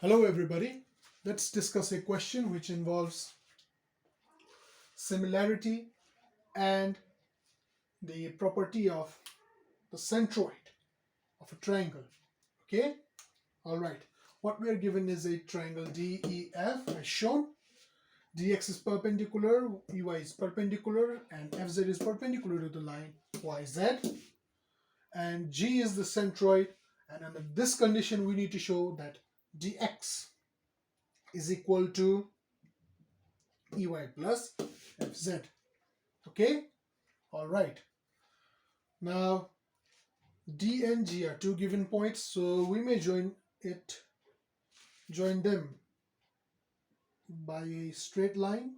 Hello everybody, let's discuss a question which involves similarity and the property of the centroid of a triangle. Okay, alright. What we are given is a triangle DEF as shown. DX is perpendicular, EY is perpendicular, and FZ is perpendicular to the line YZ. And G is the centroid, and under this condition we need to show that DX is equal to EY plus FZ. Okay, all right. Now D and G are two given points, so we may join them by a straight line.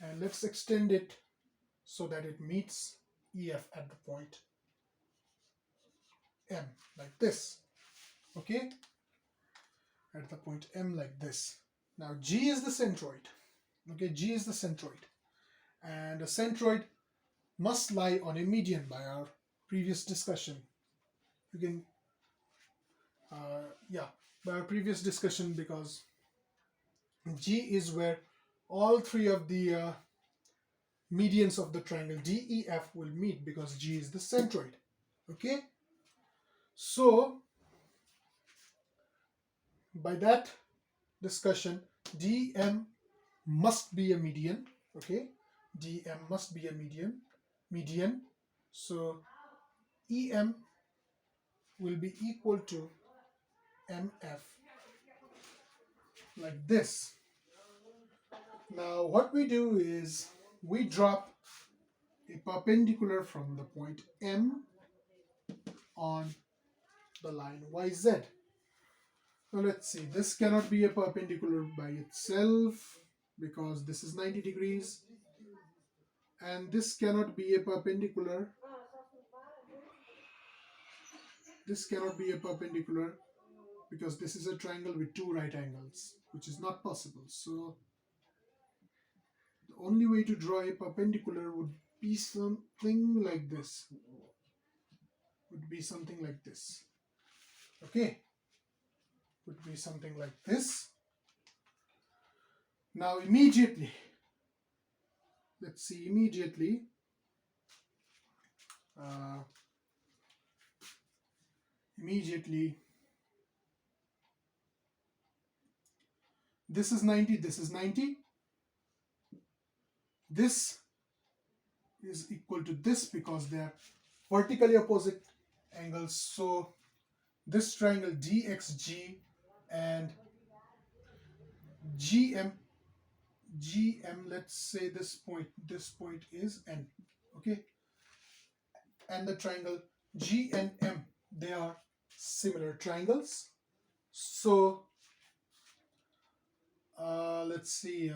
And let's extend it so that it meets EF at the point M like this. Okay, at the point M like this. Now G is the centroid. Okay, G is the centroid, and a centroid must lie on a median by our previous discussion. You can, by our previous discussion, because G is where all three of the medians of the triangle DEF will meet, because G is the centroid. Okay, so by that discussion, DM must be a median. Okay, DM must be a median. So EM will be equal to MF like this. Now what we do is we drop a perpendicular from the point M on the line YZ. Now let's see, this cannot be a perpendicular by itself because this is 90 degrees, and this cannot be a perpendicular. This cannot be a perpendicular because this is a triangle with two right angles, which is not possible. So the only way to draw a perpendicular would be something like this. Okay, would be something like this. Now immediately, let's see, this is 90, this is 90. This is equal to this because they are vertically opposite angles. So this triangle DXG and GM, let's say this point is N. Okay, and the triangle G and M, they are similar triangles. So let's see,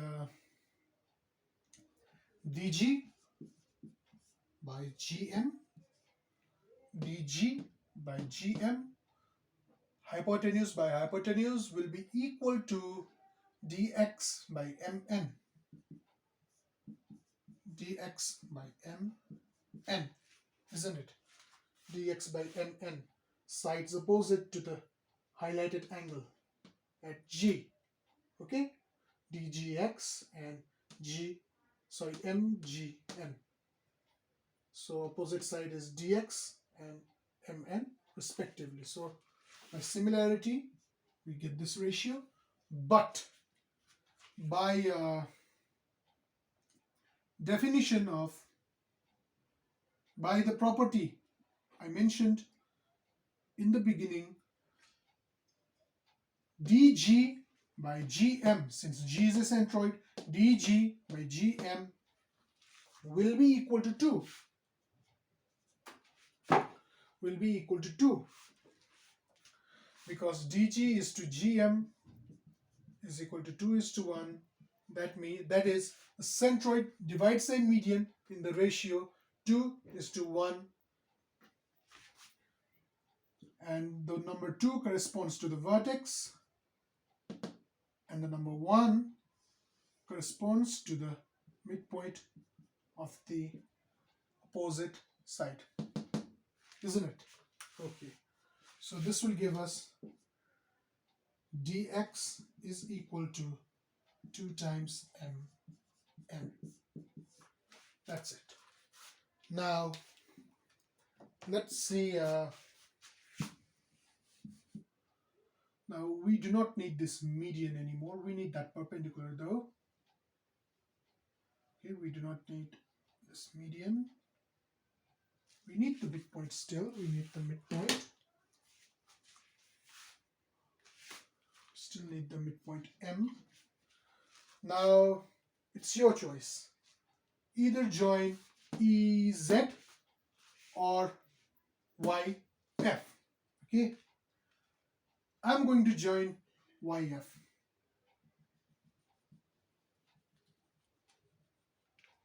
DG by GM, DG by GM, hypotenuse by hypotenuse will be equal to dx by mn. Dx by mn, isn't it? Dx by mn, sides opposite to the highlighted angle at G. Okay, dgx and mgn. So opposite side is dx and mn respectively. So by similarity we get this ratio, but by definition of, by the property I mentioned in the beginning, dg by gm, since G is a centroid, dg by gm will be equal to 2. Will be equal to 2 because dg is to gm is equal to 2:1. That is, a centroid divides a median in the ratio 2:1, and the number 2 corresponds to the vertex and the number 1 corresponds to the midpoint of the opposite side, isn't it? Okay, so this will give us dx is equal to 2 times mn. That's it. Now let's see. Now we do not need this median anymore. We need that perpendicular though. Okay, we do not need this median. We need the midpoint still. We need the midpoint. Still need the midpoint M. Now it's your choice. Either join EZ or YF. Okay. I'm going to join YF.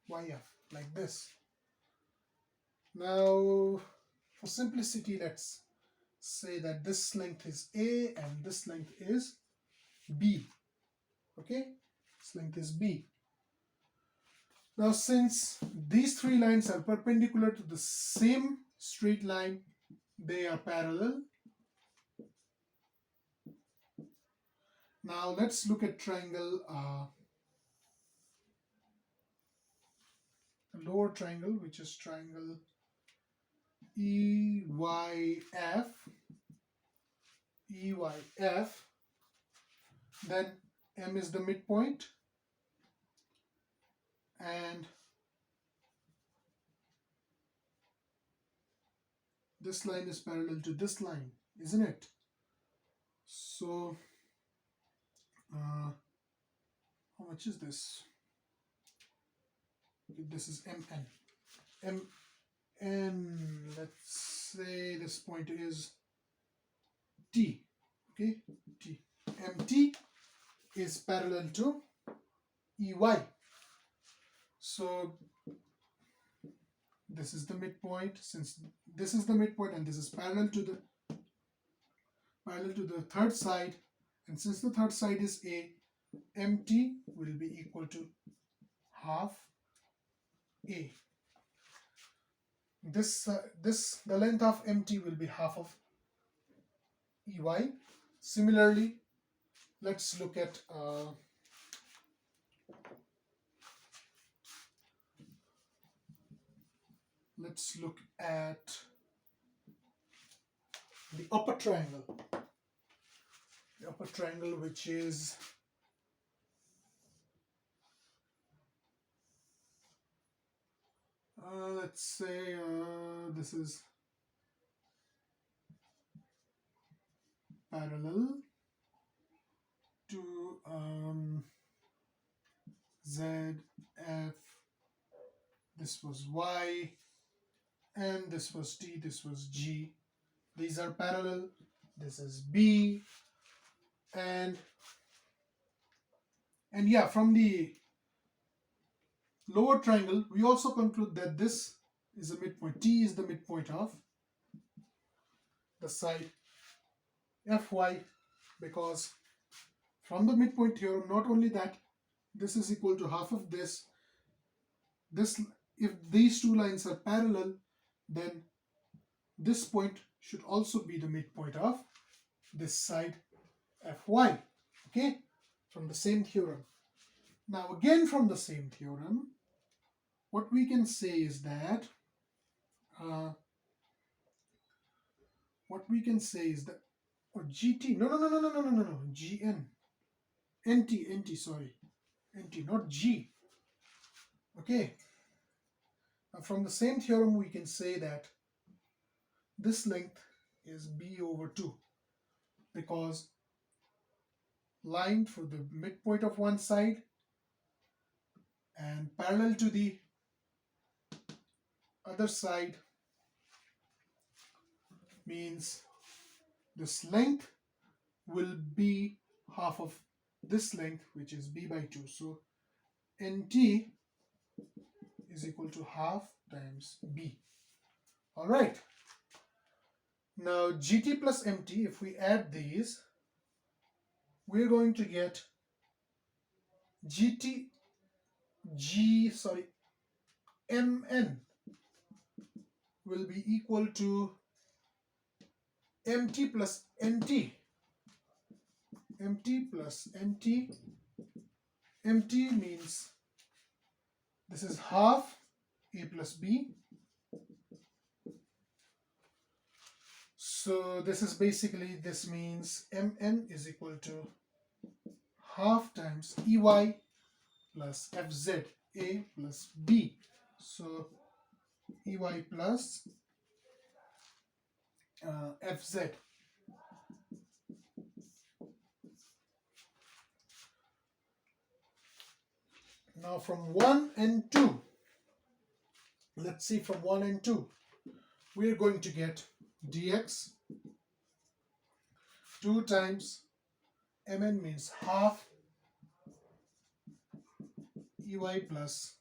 YF like this. Now for simplicity, let's say that this length is A and this length is B. Okay, this length is B. Now since these three lines are perpendicular to the same straight line, they are parallel. Now let's look at triangle, lower triangle, which is triangle EYF. Then M is the midpoint, and this line is parallel to this line, isn't it? So how much is this? Okay, this is MN. MN, let's say this point is T. Okay, T. MT is parallel to EY. So this is the midpoint. Since this is the midpoint and this is parallel to the third side, and since the third side is A, MT will be equal to half A. The length of MT will be half of EY. Similarly, let's look at the upper triangle. The upper triangle, which is let's say this is parallel to Z, F, this was Y, and this was T, this was G. These are parallel. This is B, and yeah, from the lower triangle, we also conclude that this is the midpoint. T is the midpoint of the side FY, because from the midpoint theorem, not only that, this is equal to half of this. If these two lines are parallel, then this point should also be the midpoint of this side FY. Okay, from the same theorem. Now again from the same theorem, what we can say is that or GT, no, GN, NT, sorry, NT, not G. Okay, now from the same theorem we can say that this length is B over 2, because line for the midpoint of one side and parallel to the other side means this length will be half of this length, which is B by 2. So NT is equal to half times B. All right. Now GT plus MT, if we add these, we're going to get MN will be equal to mt plus nt. mt plus nt. mt means this is half a plus b. So this is basically, this means mn is equal to half times ey plus fz a plus b. So ey plus fz. Now from 1 and 2, let's see, from 1 and 2, we are going to get dx 2 times mn means half ey plus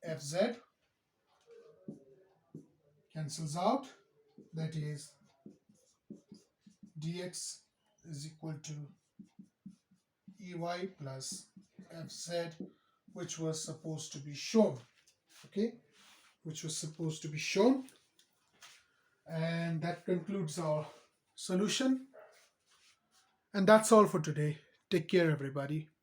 fz, cancels out, that is dx is equal to ey plus fz, which was supposed to be shown. Okay, which was supposed to be shown. And that concludes our solution. And that's all for today. Take care, everybody.